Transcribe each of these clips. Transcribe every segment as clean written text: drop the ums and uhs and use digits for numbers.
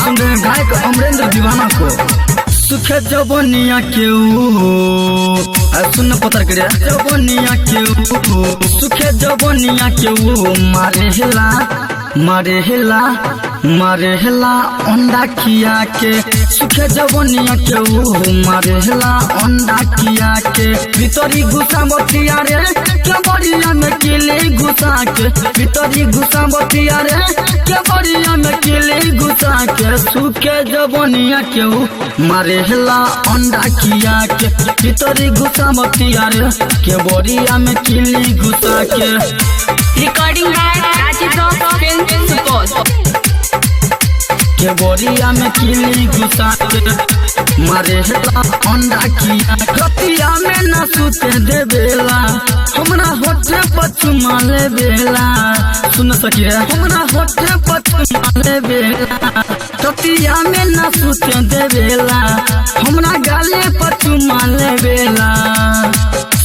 सुन रहे हैं गायक अमरेंद्र दीवाना को। सुखे जवनिया के सुन पतर करे जवनिया के सुखे जवनिया के मारे हेला अंडा किया के सुखे जवनिया के मारे हेला अंडा किया के भीतरी घुसा बतिया रे के बड़िया में केले घुसा के भीतरी घुसा बतिया रे के बड़िया में केले घुसा के सुखे जवनिया के मारे हेला अंडा किया के भीतरी घुसा बतिया रे के बड़िया में केले घुसा के। Recording by Rajeev film Supaul. के बोरिया में किली घुसा के मारे हेला अंडा किया रतिया में न सुते दे बेला हमरा होठे पचुमा ले बेला सुन सकिए हमरा होठे पचुमा ले बेला रतिया में न सुते दे बेला हमरा गाले पचुमा ले बेला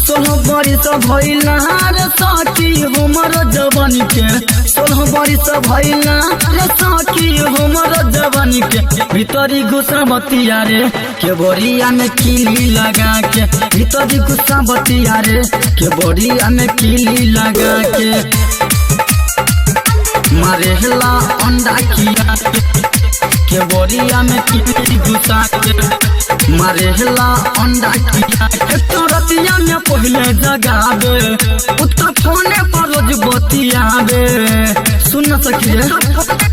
सोलह बरिस भइला रे साकी हमर जवानी के सोलह बरिस भइला रे साकी हमर जवानी के भीतरी घुसा बतिया रे के बोरिया में किली लगा के भीतरी घुसा बतिया रे के बोरिया में किली लगा के मारे हेला अंडा किया के बोरिया में किली घुसा के मारे हेला अंडा किया तो रतिया में पहले जगावे उत्तर फोने पर रोज बतियावे सुन सकिए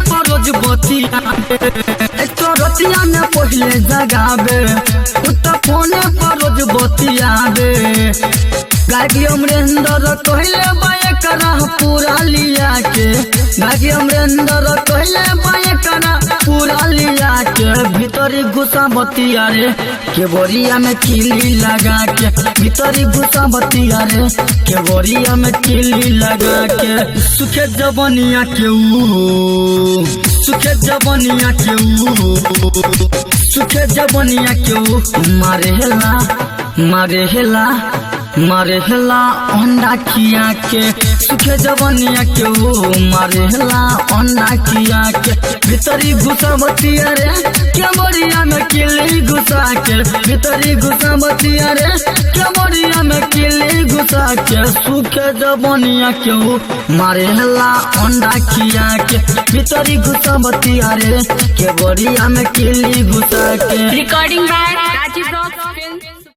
पर रोज बतियावे तो रतिया में पहले जगावे उत्तर फोने पर रोज बतियावे गायकी अमरेंद्र कहले बाय करा पूरा लिया के गायकी अमरेंद्र कहले बाय करा पूरा लिया के भीतरी घुसा बतिया रे के बोरिया में किली लगा के भीतरी घुसा बतिया रे के बोरिया में किली लगा के सुखे जवनिया के सुखे जवनिया के सुखे जवनिया के मारे हेला अंडा किया के सुखे जवनिया के मारे हेला अंडा किया के भीतरी घुसा बतिया रे के बोरिया में किली घुसा के भीतरी घुसा बतिया रे के बोरिया में किली घुसा के सुखे जवनिया के मारे हेला अंडा किया के भीतरी घुसा बतिया रे के बोरिया में किली घुसा के। Recording by